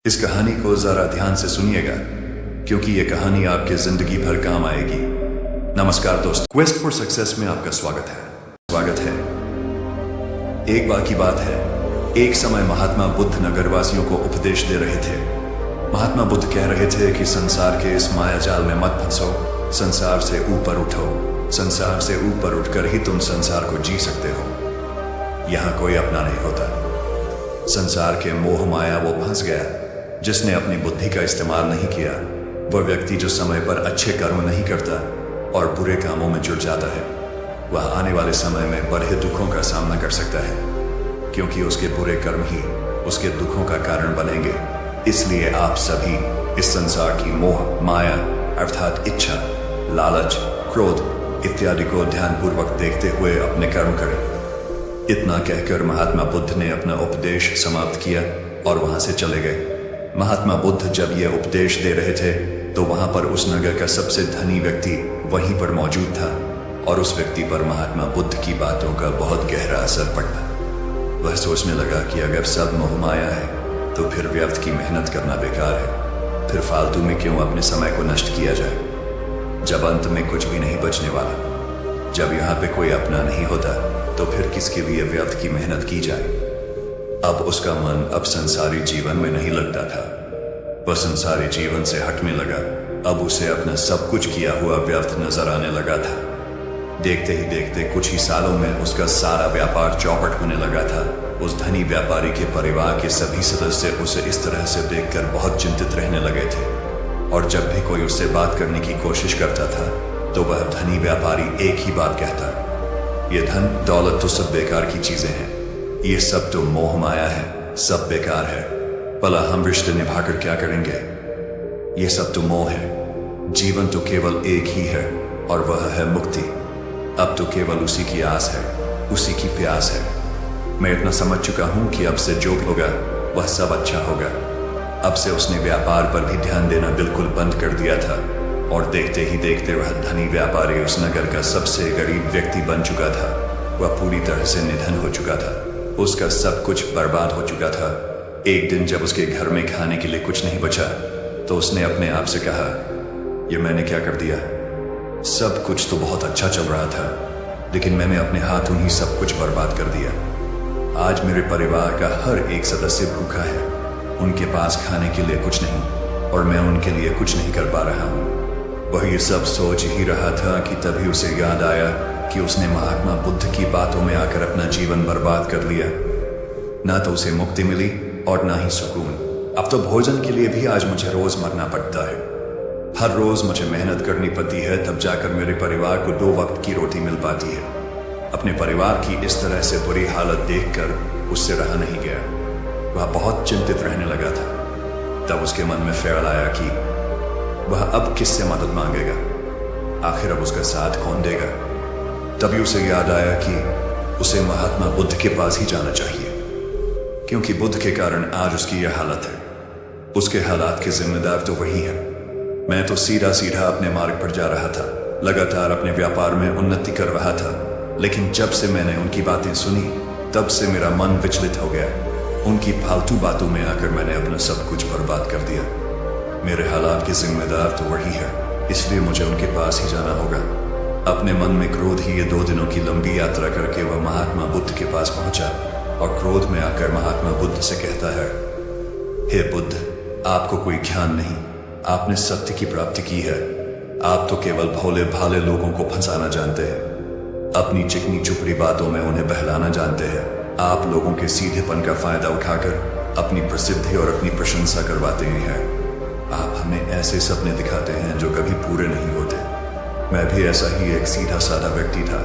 इस कहानी को जरा ध्यान से सुनिएगा क्योंकि ये कहानी आपके जिंदगी भर काम आएगी। नमस्कार दोस्त, क्वेस्ट फॉर सक्सेस में आपका स्वागत है। एक बार की बात है, एक समय महात्मा बुद्ध नगरवासियों को उपदेश दे रहे थे। महात्मा बुद्ध कह रहे थे कि संसार के इस माया जाल में मत फंसो, संसार से ऊपर उठो। संसार से ऊपर उठकर ही तुम संसार को जी सकते हो। यहां कोई अपना नहीं होता। संसार के मोह माया वो फंस गया जिसने अपनी बुद्धि का इस्तेमाल नहीं किया। वह व्यक्ति जो समय पर अच्छे कर्म नहीं करता और बुरे कामों में जुट जाता है, वह आने वाले समय में बड़े दुखों का सामना कर सकता है, क्योंकि उसके बुरे कर्म ही उसके दुखों का कारण बनेंगे। इसलिए आप सभी इस संसार की मोह माया अर्थात इच्छा, लालच, क्रोध इत्यादि को ध्यानपूर्वक देखते हुए अपने कर्म करें। इतना कहकर महात्मा बुद्ध ने अपना उपदेश समाप्त किया और वहां से चले गए। महात्मा बुद्ध जब यह उपदेश दे रहे थे तो वहां पर उस नगर का सबसे धनी व्यक्ति वहीं पर मौजूद था और उस व्यक्ति पर महात्मा बुद्ध की बातों का बहुत गहरा असर पड़ा। वह सोचने लगा कि अगर सब मोह माया है तो फिर व्यर्थ की मेहनत करना बेकार है। फिर फालतू में क्यों अपने समय को नष्ट किया जाए जब अंत में कुछ भी नहीं बचने वाला। जब यहाँ पे कोई अपना नहीं होता तो फिर किसके लिए व्यर्थ की मेहनत की जाए। अब उसका मन अब संसारी जीवन में नहीं लगता था। वह संसारी जीवन से हटने लगा। अब उसे अपना सब कुछ किया हुआ व्यर्थ नजर आने लगा था। देखते ही देखते कुछ ही सालों में उसका सारा व्यापार चौपट होने लगा था। उस धनी व्यापारी के परिवार के सभी सदस्य उसे इस तरह से देखकर बहुत चिंतित रहने लगे थे और जब भी कोई उससे बात करने की कोशिश करता था तो वह धनी व्यापारी एक ही बात कहता, ये धन दौलत तो सब बेकार की चीजें हैं, ये सब तो मोह माया है, सब बेकार है। भला हम रिश्ते निभाकर क्या करेंगे? ये सब तो मोह है। जीवन तो केवल एक ही है और वह है मुक्ति। अब तो केवल उसी की आस है, उसी की प्यास है। मैं इतना समझ चुका हूं कि अब से जो भी होगा वह सब अच्छा होगा। अब से उसने व्यापार पर भी ध्यान देना बिल्कुल बंद कर दिया था और देखते ही देखते वह धनी व्यापारी उस नगर का सबसे गरीब व्यक्ति बन चुका था। वह पूरी तरह से निधन हो चुका था। उसका सब कुछ बर्बाद हो चुका था। एक दिन जब उसके घर में खाने के लिए कुछ नहीं बचा तो उसने अपने आप से कहा, ये मैंने क्या कर दिया? सब कुछ तो बहुत अच्छा चल रहा था, लेकिन मैंने अपने हाथों ही सब कुछ बर्बाद कर दिया। आज मेरे परिवार का हर एक सदस्य भूखा है। उनके पास खाने के लिए कुछ नहीं और मैं उनके लिए कुछ नहीं कर पा रहा हूँ। वह ये सब सोच ही रहा था कि तभी उसे याद आया कि उसने महात्मा बुद्ध की बातों में आकर अपना जीवन बर्बाद कर लिया। ना तो उसे मुक्ति मिली और ना ही सुकून। अब तो भोजन के लिए भी आज मुझे रोज मरना पड़ता है। हर रोज मुझे मेहनत करनी पड़ती है, तब जाकर मेरे परिवार को 2 वक्त की रोटी मिल पाती है। अपने परिवार की इस तरह से बुरी हालत देखकर उससे रहा नहीं गया। वह बहुत चिंतित रहने लगा था। तब उसके मन में ख्याल आया कि वह अब किससे मदद मांगेगा? आखिर अब उसका साथ कौन देगा? तभी उसे याद आया कि उसे महात्मा बुद्ध के पास ही जाना चाहिए, क्योंकि बुद्ध के कारण आज उसकी यह हालत है। उसके हालात के जिम्मेदार तो वही है। मैं तो सीधा सीधा अपने मार्ग पर जा रहा था, लगातार अपने व्यापार में उन्नति कर रहा था, लेकिन जब से मैंने उनकी बातें सुनी तब से मेरा मन विचलित हो गया। उनकी फालतू बातों में आकर मैंने अपना सब कुछ बर्बाद कर दिया। मेरे हालात के जिम्मेदार तो वही है, इसलिए मुझे उनके पास ही जाना होगा। अपने मन में क्रोध ही ये 2 दिनों की लंबी यात्रा करके वह महात्मा बुद्ध के पास पहुंचा और क्रोध में आकर महात्मा बुद्ध से कहता है, हे बुद्ध, आपको कोई ज्ञान नहीं। आपने सत्य की प्राप्ति की है। आप तो केवल भोले भाले लोगों को फंसाना जानते हैं। अपनी चिकनी चुपड़ी बातों में उन्हें बहलाना जानते हैं। आप लोगों के सीधेपन का फायदा उठाकर अपनी प्रसिद्धि और अपनी प्रशंसा करवाते हैं। आप हमें ऐसे सपने दिखाते हैं जो कभी पूरे नहीं होते। मैं भी ऐसा ही एक सीधा साधा व्यक्ति था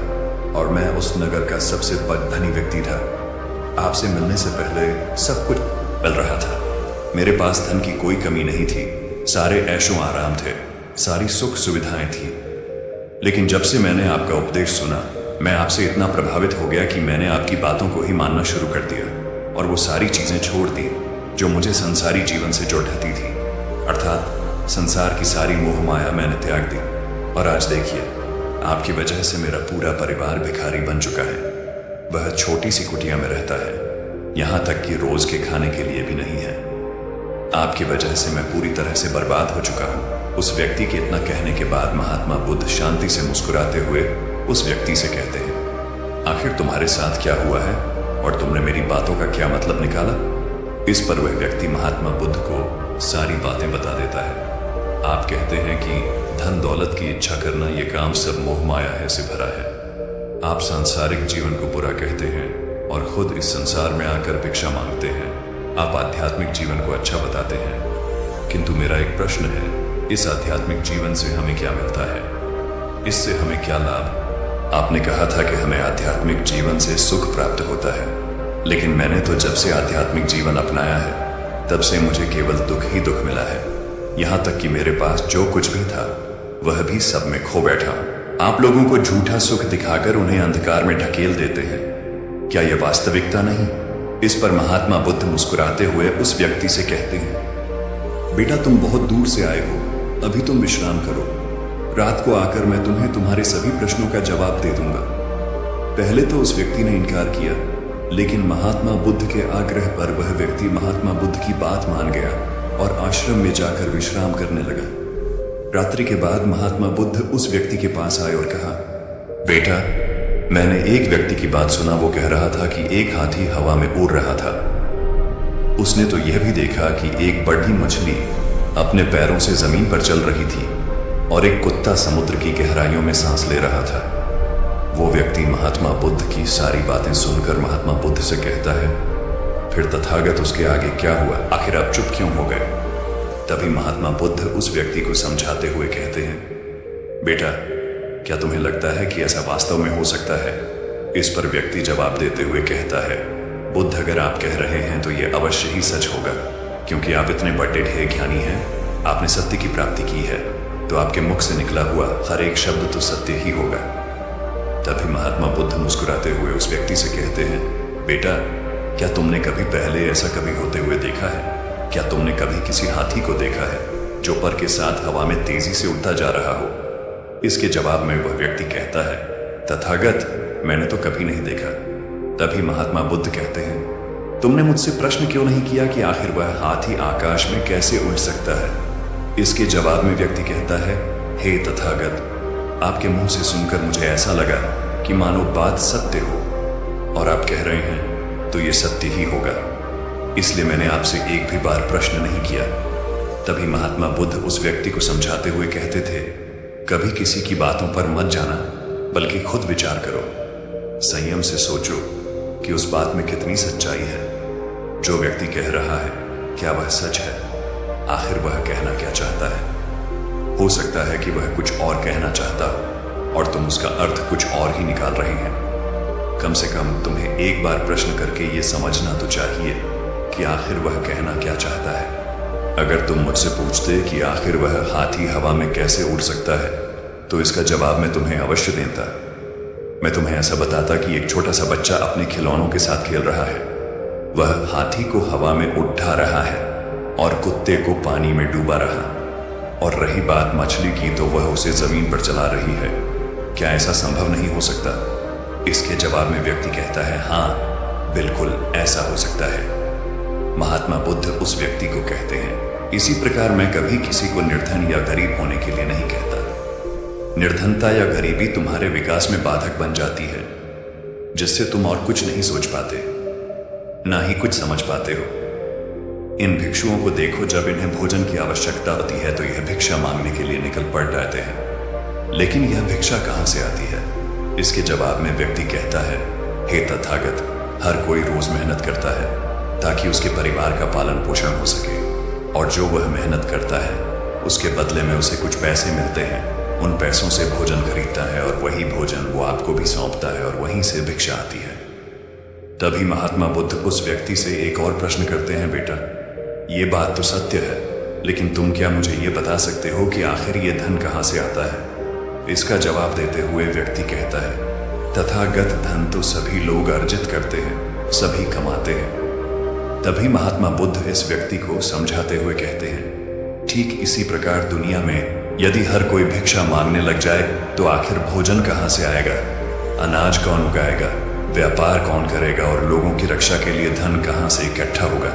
और मैं उस नगर का सबसे बड़ा धनी व्यक्ति था। आपसे मिलने से पहले सब कुछ मिल रहा था। मेरे पास धन की कोई कमी नहीं थी। सारे ऐशो आराम थे, सारी सुख सुविधाएं थी। लेकिन जब से मैंने आपका उपदेश सुना, मैं आपसे इतना प्रभावित हो गया कि मैंने आपकी बातों को ही मानना शुरू कर दिया और वो सारी चीजें छोड़ दी जो मुझे संसारी जीवन से जोड़ती थी। अर्थात संसार की सारी मोह माया मैंने त्याग दी और आज देखिए, आपकी वजह से मेरा पूरा परिवार भिखारी बन चुका है। वह छोटी सी कुटिया में रहता है, यहाँ तक कि रोज के खाने के लिए भी नहीं है। आपकी वजह से मैं पूरी तरह से बर्बाद हो चुका हूं। उस व्यक्ति के इतना कहने के बाद महात्मा बुद्ध शांति से मुस्कुराते हुए उस व्यक्ति से कहते हैं, आखिर तुम्हारे साथ क्या हुआ है और तुमने मेरी बातों का क्या मतलब निकाला? इस पर वह व्यक्ति महात्मा बुद्ध को सारी बातें बता देता है। आप कहते हैं कि धन दौलत की इच्छा करना यह काम सब मोह माया से भरा है। आप सांसारिक जीवन को बुरा कहते हैं और खुद इस संसार में आकर भिक्षा मांगते हैं। आप आध्यात्मिक जीवन को अच्छा बताते हैं, किंतु मेरा एक प्रश्न है, इस आध्यात्मिक जीवन से हमें क्या मिलता है? इससे हमें क्या लाभ? आपने कहा था कि हमें आध्यात्मिक जीवन से सुख प्राप्त होता है, लेकिन मैंने तो जब से आध्यात्मिक जीवन अपनाया है तब से मुझे केवल दुख ही दुख मिला है। यहाँ तक कि मेरे पास जो कुछ भी था वह भी सब में खो बैठा हूँ। आप लोगों को झूठा सुख दिखाकर उन्हें अंधकार में ढकेल देते हैं। क्या यह वास्तविकता नहीं? इस पर महात्मा बुद्ध मुस्कुराते हुए उस व्यक्ति से कहते हैं, बेटा तुम बहुत दूर से आए हो, अभी तुम विश्राम करो। रात को आकर मैं तुम्हें तुम्हारे सभी प्रश्नों का जवाब दे दूंगा। पहले तो उस व्यक्ति ने इनकार किया, लेकिन महात्मा बुद्ध के आग्रह पर वह व्यक्ति महात्मा बुद्ध की बात मान गया और आश्रम में जाकर विश्राम करने लगा। रात्रि के बाद महात्मा बुद्ध उस व्यक्ति के पास आए और कहा, बेटा मैंने एक व्यक्ति की बात सुना। वो कह रहा था कि एक हाथी हवा में उड़ रहा था। उसने तो यह भी देखा कि एक बड़ी मछली अपने पैरों से जमीन पर चल रही थी और एक कुत्ता समुद्र की गहराइयों में सांस ले रहा था। वो व्यक्ति महात्मा बुद्ध की सारी बातें सुनकर महात्मा बुद्ध से कहता है, फिर तथागत उसके आगे क्या हुआ? आखिर आप चुप क्यों हो गए? तभी महात्मा बुद्ध उस व्यक्ति को समझाते हुए कहते हैं, बेटा क्या तुम्हें लगता है कि ऐसा वास्तव में हो सकता है? इस पर व्यक्ति जवाब देते हुए कहता है, बुद्ध अगर आप कह रहे हैं तो यह अवश्य ही सच होगा, क्योंकि आप इतने बड़े ढेर ज्ञानी हैं, आपने सत्य की प्राप्ति की है, तो आपके मुख से निकला हुआ हर एक शब्द तो सत्य ही होगा। तभी महात्मा बुद्ध मुस्कुराते हुए उस व्यक्ति से कहते हैं, बेटा क्या तुमने कभी पहले ऐसा कभी होते हुए देखा है? क्या तुमने कभी किसी हाथी को देखा है जो पर के साथ हवा में तेजी से उड़ता जा रहा हो? इसके जवाब में वह व्यक्ति कहता है, तथागत मैंने तो कभी नहीं देखा। तभी महात्मा बुद्ध कहते हैं, तुमने मुझसे प्रश्न क्यों नहीं किया कि आखिर वह हाथी आकाश में कैसे उड़ सकता है? इसके जवाब में व्यक्ति कहता है, हे तथागत आपके मुंह से सुनकर मुझे ऐसा लगा कि मानो बात सत्य हो, और आप कह रहे हैं तो ये सत्य ही होगा, इसलिए मैंने आपसे एक भी बार प्रश्न नहीं किया। तभी महात्मा बुद्ध उस व्यक्ति को समझाते हुए कहते थे, कभी किसी की बातों पर मत जाना, बल्कि खुद विचार करो। संयम से सोचो कि उस बात में कितनी सच्चाई है। जो व्यक्ति कह रहा है क्या वह सच है? आखिर वह कहना क्या चाहता है? हो सकता है कि वह कुछ और कहना चाहता हो और तुम उसका अर्थ कुछ और ही निकाल रहे हैं। कम से कम तुम्हें एक बार प्रश्न करके ये समझना तो चाहिए कि आखिर वह कहना क्या चाहता है। अगर तुम मुझसे पूछते कि आखिर वह हाथी हवा में कैसे उड़ सकता है, तो इसका जवाब मैं तुम्हें अवश्य देता। मैं तुम्हें ऐसा बताता कि एक छोटा सा बच्चा अपने खिलौनों के साथ खेल रहा है। वह हाथी को हवा में उठा रहा है और कुत्ते को पानी में डूबा रहा, और रही बात मछली की तो वह उसे जमीन पर चला रही है। क्या ऐसा संभव नहीं हो सकता? इसके जवाब में व्यक्ति कहता है, हाँ बिल्कुल ऐसा हो सकता है। महात्मा बुद्ध उस व्यक्ति को कहते हैं, इसी प्रकार मैं कभी किसी को निर्धन या गरीब होने के लिए नहीं कहता। निर्धनता या गरीबी तुम्हारे विकास में बाधक बन जाती है, जिससे तुम और कुछ नहीं सोच पाते, ना ही कुछ समझ पाते हो। इन भिक्षुओं को देखो, जब इन्हें भोजन की आवश्यकता होती है तो यह भिक्षा मांगने के लिए निकल पड़ जाते हैं, लेकिन यह भिक्षा कहां से आती है? इसके जवाब में व्यक्ति कहता है, हे तथागत हर कोई रोज मेहनत करता है ताकि उसके परिवार का पालन पोषण हो सके, और जो वह मेहनत करता है उसके बदले में उसे कुछ पैसे मिलते हैं। उन पैसों से भोजन खरीदता है और वही भोजन वो आपको भी सौंपता है, और वहीं से भिक्षा आती है। तभी महात्मा बुद्ध उस व्यक्ति से एक और प्रश्न करते हैं, बेटा ये बात तो सत्य है, लेकिन तुम क्या मुझे ये बता सकते हो कि आखिर ये धन कहाँ से आता है? इसका जवाब देते हुए व्यक्ति कहता है, तथागत धन तो सभी लोग अर्जित करते हैं, सभी कमाते हैं। तभी महात्मा बुद्ध इस व्यक्ति को समझाते हुए कहते हैं, ठीक इसी प्रकार दुनिया में यदि हर कोई भिक्षा मांगने लग जाए तो आखिर भोजन कहाँ से आएगा? अनाज कौन उगाएगा? व्यापार कौन करेगा? और लोगों की रक्षा के लिए धन कहाँ से इकट्ठा होगा?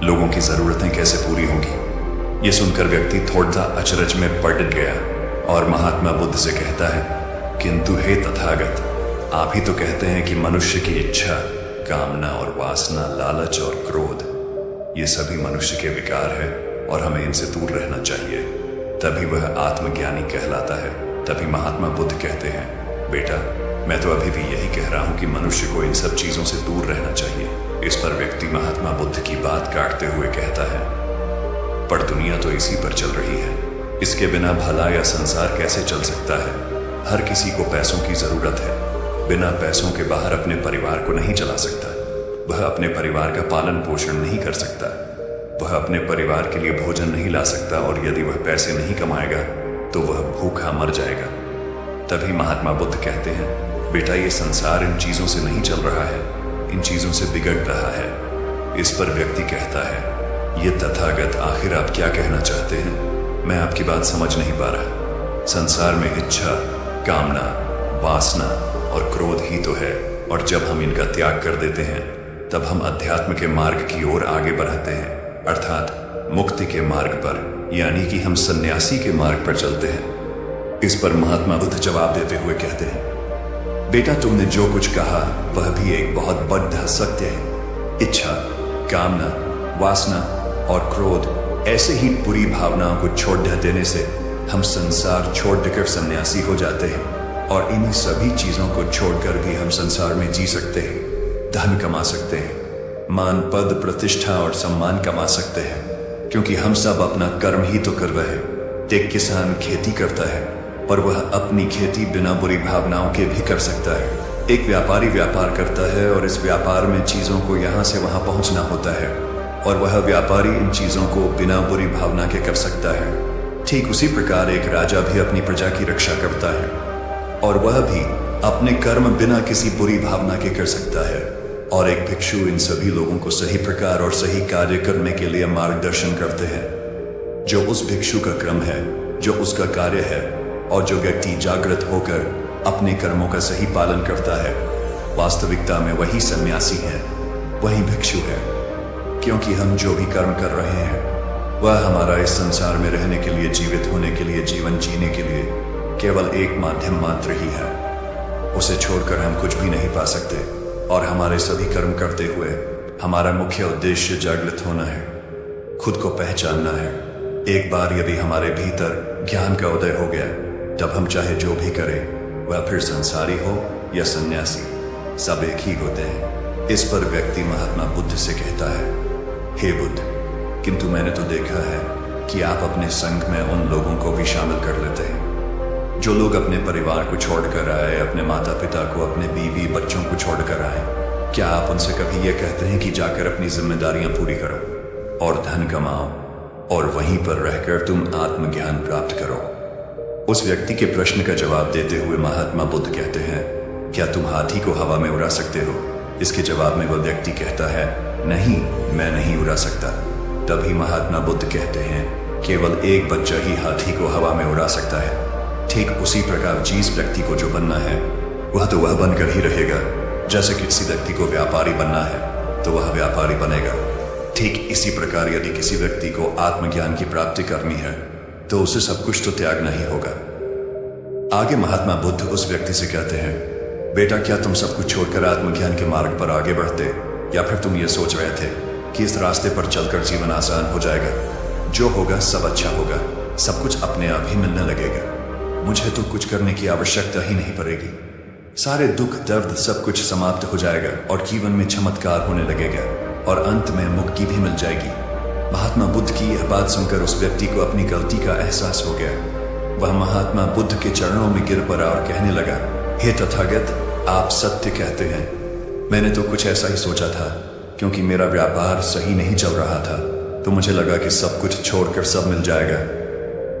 लोगों की जरूरतें कैसे पूरी होंगी। ये सुनकर व्यक्ति थोड़ा अचरज में पड़ गया और महात्मा बुद्ध से कहता है, किंतु हे तथागत, आप ही तो कहते हैं कि मनुष्य की इच्छा, कामना और वासना, लालच और क्रोध, ये सभी मनुष्य के विकार है और हमें इनसे दूर रहना चाहिए, तभी वह आत्मज्ञानी कहलाता है। तभी महात्मा बुद्ध कहते हैं, बेटा मैं तो अभी भी यही कह रहा हूं कि मनुष्य को इन सब चीजों से दूर रहना चाहिए। इस पर व्यक्ति महात्मा बुद्ध की बात काटते हुए कहता है, पर दुनिया तो इसी पर चल रही है, इसके बिना भला या संसार कैसे चल सकता है। हर किसी को पैसों की जरूरत है, बिना पैसों के बाहर अपने परिवार को नहीं चला सकता, वह अपने परिवार का पालन पोषण नहीं कर सकता, वह अपने परिवार के लिए भोजन नहीं ला सकता, और यदि वह पैसे नहीं कमाएगा तो वह भूखा मर जाएगा। तभी महात्मा बुद्ध कहते हैं, बेटा ये संसार इन चीजों से नहीं चल रहा है, इन चीजों से बिगड़ रहा है। इस पर व्यक्ति कहता है, ये तथागत आखिर आप क्या कहना चाहते हैं, मैं आपकी बात समझ नहीं पा रहा। संसार में इच्छा, कामना, वासना और क्रोध ही तो है, और जब हम इनका त्याग कर देते हैं तब हम अध्यात्म के मार्ग की ओर आगे बढ़ते हैं, अर्थात मुक्ति के मार्ग पर, यानी कि हम सन्यासी के मार्ग पर चलते हैं। इस पर महात्मा बुद्ध जवाब देते हुए कहते हैं, बेटा तुमने जो कुछ कहा वह भी एक बहुत बड़ा सत्य है। इच्छा, कामना, वासना और क्रोध ऐसे ही बुरी भावनाओं को छोड़ देने से हम संसार छोड़कर सन्यासी हो जाते हैं, और इन्हीं सभी चीजों को छोड़कर भी हम संसार में जी सकते हैं, धन कमा सकते हैं, मान, पद, प्रतिष्ठा और सम्मान कमा सकते हैं, क्योंकि हम सब अपना कर्म ही तो कर रहे हैं। एक किसान खेती करता है और वह अपनी खेती बिना बुरी भावनाओं के भी कर सकता है। एक व्यापारी व्यापार करता है और इस व्यापार में चीजों को यहाँ से वहां पहुंचना होता है, और वह व्यापारी इन चीजों को बिना बुरी भावना के कर सकता है। ठीक उसी प्रकार एक राजा भी अपनी प्रजा की रक्षा करता है, और वह भी अपने कर्म बिना किसी बुरी भावना के कर सकता है। और एक भिक्षु इन सभी लोगों को सही प्रकार और सही कार्य करने के लिए मार्गदर्शन करते हैं। जो उस भिक्षु का क्रम है, जो उसका कार्य है, और जो व्यक्ति जागृत होकर अपने कर्मों का सही पालन करता है, वास्तविकता में वही सन्यासी है, वही भिक्षु है। क्योंकि हम जो भी कर्म कर रहे हैं वह हमारा इस संसार में रहने के लिए, जीवित होने के लिए, जीवन जीने के लिए केवल एक माध्यम मात्र ही है। उसे छोड़कर हम कुछ भी नहीं पा सकते, और हमारे सभी कर्म करते हुए हमारा मुख्य उद्देश्य जागृत होना है, खुद को पहचानना है। एक बार यदि हमारे भीतर ज्ञान का उदय हो गया, तब हम चाहे जो भी करें, वह फिर संसारी हो या सन्यासी, सब एक ही होते हैं। इस पर व्यक्ति महात्मा बुद्ध से कहता है, हे बुद्ध, किंतु मैंने तो देखा है कि आप अपने संघ में उन लोगों को भी शामिल कर लेते हैं जो लोग अपने परिवार को छोड़कर आए, अपने माता पिता को, अपने बीवी बच्चों को छोड़कर आए। क्या आप उनसे कभी यह कहते हैं कि जाकर अपनी जिम्मेदारियां पूरी करो और धन कमाओ, और वहीं पर रहकर तुम आत्मज्ञान प्राप्त करो? उस व्यक्ति के प्रश्न का जवाब देते हुए महात्मा बुद्ध कहते हैं, क्या तुम हाथी को हवा में उड़ा सकते हो? इसके जवाब में वह व्यक्ति कहता है, नहीं, मैं नहीं उड़ा सकता। तभी महात्मा बुद्ध कहते हैं, केवल एक बच्चा ही हाथी को हवा में उड़ा सकता है। ठीक उसी प्रकार जिस व्यक्ति को जो बनना है वह तो वह बनकर ही रहेगा। जैसे किसी व्यक्ति को व्यापारी बनना है तो वह व्यापारी बनेगा। ठीक इसी प्रकार यदि किसी व्यक्ति को आत्मज्ञान की प्राप्ति करनी है तो उसे सब कुछ तो त्यागना ही होगा। आगे महात्मा बुद्ध उस व्यक्ति से कहते हैं, बेटा क्या तुम सब कुछ छोड़कर आत्मज्ञान के मार्ग पर आगे बढ़ते, या फिर तुम ये सोच रहे थे कि इस रास्ते पर चलकर जीवन आसान हो जाएगा, जो होगा सब अच्छा होगा, सब कुछ अपने आप ही मिलने लगेगा, मुझे तो कुछ करने की आवश्यकता ही नहीं पड़ेगी, सारे दुख दर्द सब कुछ समाप्त हो जाएगा और जीवन में चमत्कार होने लगेगा और अंत में मुक्ति भी मिल जाएगी। महात्मा बुद्ध की यह बात सुनकर उस व्यक्ति को अपनी गलती का एहसास हो गया। वह महात्मा बुद्ध के चरणों में गिर पड़ा और कहने लगा, हे तथागत, आप सत्य कहते हैं। मैंने तो कुछ ऐसा ही सोचा था, क्योंकि मेरा व्यापार सही नहीं चल रहा था, तो मुझे लगा कि सब कुछ छोड़कर सब मिल जाएगा,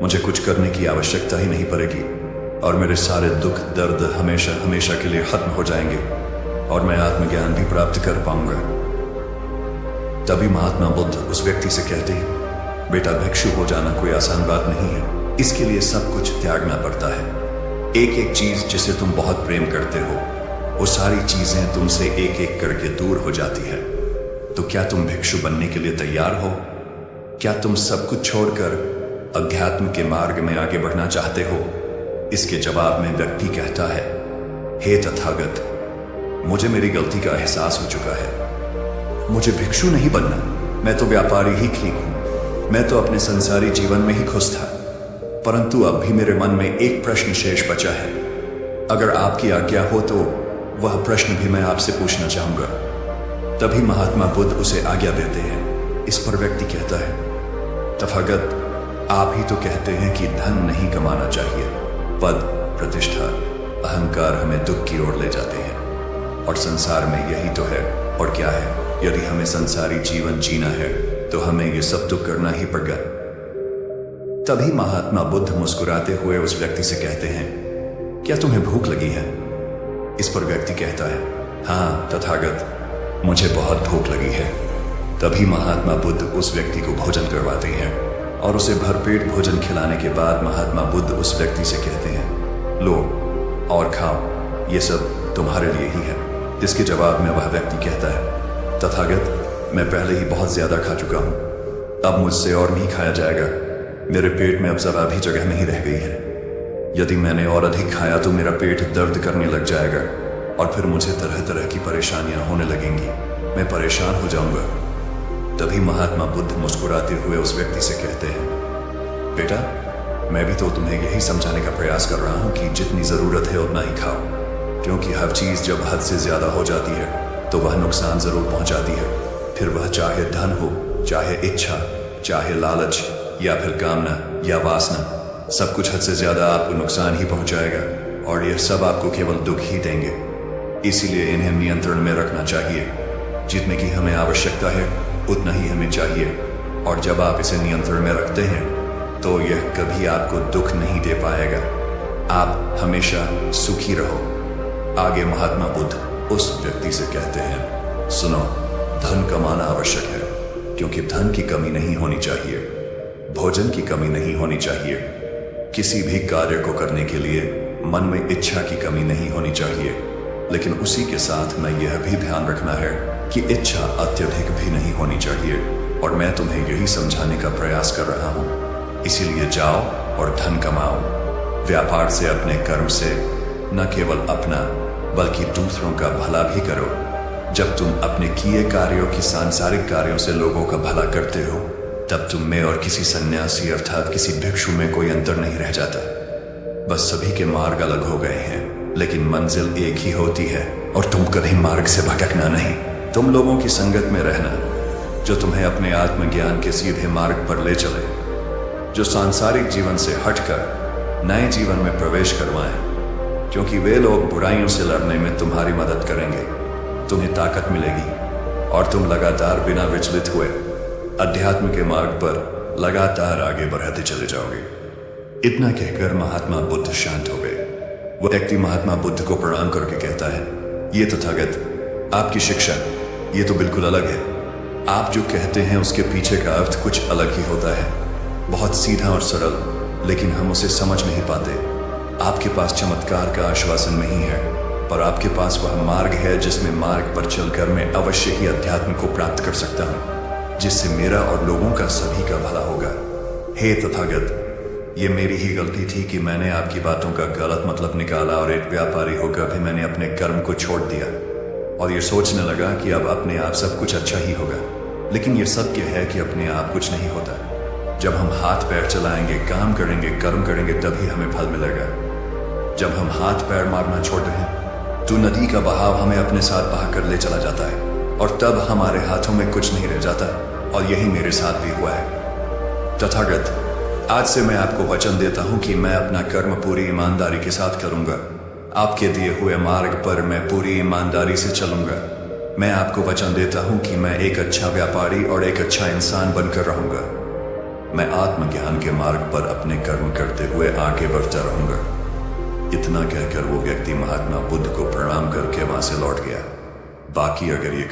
मुझे कुछ करने की आवश्यकता ही नहीं पड़ेगी और मेरे सारे दुख दर्द हमेशा हमेशा के लिए खत्म हो जाएंगे और मैं आत्मज्ञान भी प्राप्त कर पाऊंगा। तभी महात्मा बुद्ध उस व्यक्ति से कहते हैं, बेटा भिक्षु हो जाना कोई आसान बात नहीं है, इसके लिए सब कुछ त्यागना पड़ता है। एक एक चीज जिसे तुम बहुत प्रेम करते हो, वो सारी चीजें तुमसे एक एक करके दूर हो जाती है। तो क्या तुम भिक्षु बनने के लिए तैयार हो? क्या तुम सब कुछ छोड़कर अध्यात्म के मार्ग में आगे बढ़ना चाहते हो? इसके जवाब में व्यक्ति कहता है, हे तथागत, मुझे मेरी गलती का एहसास हो चुका है। मुझे भिक्षु नहीं बनना, मैं तो व्यापारी ही ठीक हूं। मैं तो अपने संसारी जीवन में ही खुश था, परंतु अब भी मेरे मन में एक प्रश्न शेष बचा है। अगर आपकी आज्ञा हो तो वह प्रश्न भी मैं आपसे पूछना चाहूंगा। तभी महात्मा बुद्ध उसे आज्ञा देते हैं। इस पर व्यक्ति कहता है, तथागत, आप ही तो कहते हैं कि धन नहीं कमाना चाहिए। पद, प्रतिष्ठा, अहंकार हमें दुख की ओर ले जाते हैं, और संसार में यही तो है। और क्या है? यदि हमें संसारी जीवन जीना है तो हमें ये सब तो करना ही पड़ेगा। तभी महात्मा बुद्ध मुस्कुराते हुए उस व्यक्ति से कहते हैं, क्या तुम्हें भूख लगी है? इस पर व्यक्ति कहता है, हाँ तथागत, मुझे बहुत भूख लगी है। तभी महात्मा बुद्ध उस व्यक्ति को भोजन करवाते हैं, और उसे भरपेट भोजन खिलाने के बाद महात्मा बुद्ध उस व्यक्ति से कहते हैं, लो और खाओ, ये सब तुम्हारे लिए ही है। जिसके जवाब में वह व्यक्ति कहता है, तथागत, मैं पहले ही बहुत ज्यादा खा चुका हूं, अब मुझसे और नहीं खाया जाएगा। मेरे पेट में अब जरा भी जगह नहीं रह गई है। यदि मैंने और अधिक खाया तो मेरा पेट दर्द करने लग जाएगा, और फिर मुझे तरह तरह की परेशानियां होने लगेंगी। मैं परेशान हो जाऊंगा। तभी महात्मा बुद्ध मुस्कुराते हुए उस व्यक्ति से कहते हैं, बेटा, मैं भी तो तुम्हें यही समझाने का प्रयास कर रहा हूं कि जितनी जरूरत है उतना ही खाओ, क्योंकि हर चीज जब हद से ज्यादा हो जाती है तो वह नुकसान जरूर पहुंचाती है। फिर वह चाहे धन हो, चाहे इच्छा, चाहे लालच, या फिर कामना या वासना, सब कुछ हद से ज्यादा आपको नुकसान ही पहुंचाएगा, और यह सब आपको केवल दुख ही देंगे। इसीलिए इन्हें नियंत्रण में रखना चाहिए। जितने की हमें आवश्यकता है उतना ही हमें चाहिए, और जब आप इसे नियंत्रण में रखते हैं तो यह कभी आपको दुख नहीं दे पाएगा। आप हमेशा सुखी रहो। आगे महात्मा बुद्ध उस व्यक्ति से कहते हैं, सुनो, धन कमाना आवश्यक है, क्योंकि धन की कमी नहीं होनी चाहिए, भोजन की कमी नहीं होनी चाहिए, किसी भी कार्य को करने के लिए मन में इच्छा की कमी नहीं होनी चाहिए। लेकिन उसी के साथ में यह भी ध्यान रखना है कि इच्छा अत्यधिक भी नहीं होनी चाहिए, और मैं तुम्हें यही समझाने का प्रयास कर रहा हूं। इसीलिए जाओ और धन कमाओ। व्यापार से, अपने कर्म से न केवल अपना बल्कि दूसरों का भला भी करो। जब तुम अपने किए कार्यों की सांसारिक कार्यों से लोगों का भला करते हो, तब तुम में और किसी सन्यासी अर्थात किसी भिक्षु में कोई अंतर नहीं रह जाता। बस सभी के मार्ग अलग हो गए हैं, लेकिन मंजिल एक ही होती है, और तुम कभी मार्ग से भटकना नहीं। तुम लोगों की संगत में रहना जो तुम्हें अपने आत्मज्ञान के सीधे मार्ग पर ले चले, जो सांसारिक जीवन से हटकर नए जीवन में प्रवेश करवाएं, क्योंकि वे लोग बुराइयों से लड़ने में तुम्हारी मदद करेंगे। तुम्हें ताकत मिलेगी, और तुम लगातार बिना विचलित हुए अध्यात्म के मार्ग पर लगातार आगे बढ़ते चले जाओगे। इतना कहकर महात्मा बुद्ध शांत हो गए। वह व्यक्ति महात्मा बुद्ध को प्रणाम करके कहता है, ये तथागत, आपकी शिक्षा ये तो बिल्कुल अलग है। आप जो कहते हैं उसके पीछे का अर्थ कुछ अलग ही होता है, बहुत सीधा और सरल, लेकिन हम उसे समझ नहीं पाते। आपके पास चमत्कार का आश्वासन नहीं है, पर आपके पास वह मार्ग है जिसमें मार्ग पर चलकर मैं अवश्य ही अध्यात्म को प्राप्त कर सकता हूं, जिससे मेरा और लोगों का सभी का भला होगा। हे तथागत, ये मेरी ही गलती थी कि मैंने आपकी बातों का गलत मतलब निकाला, और एक व्यापारी होकर भी मैंने अपने कर्म को छोड़ दिया और ये सोचने लगा कि अब अपने आप सब कुछ अच्छा ही होगा। लेकिन ये सत्य है कि अपने आप कुछ नहीं होता। जब हम हाथ पैर चलाएंगे, काम करेंगे, कर्म करेंगे, तभी हमें फल मिलेगा। जब हम हाथ पैर मारना छोड़ दें तो नदी का बहाव हमें अपने साथ बहा कर ले चला जाता है, और तब हमारे हाथों में कुछ नहीं रह जाता। और यही मेरे साथ भी हुआ है। तथागत, आज से मैं आपको वचन देता हूं कि मैं अपना कर्म पूरी ईमानदारी के साथ करूंगा। आपके दिए हुए मार्ग पर मैं पूरी ईमानदारी से चलूंगा। मैं आपको वचन देता हूं कि मैं एक अच्छा व्यापारी और एक अच्छा इंसान बनकर रहूंगा। मैं आत्मज्ञान के मार्ग पर अपने कर्म करते हुए आगे बढ़ता रहूंगा। इतना कहकर वो व्यक्ति महात्मा बुद्ध को प्रणाम करके वहां से लौट गया। बाकी अगर ये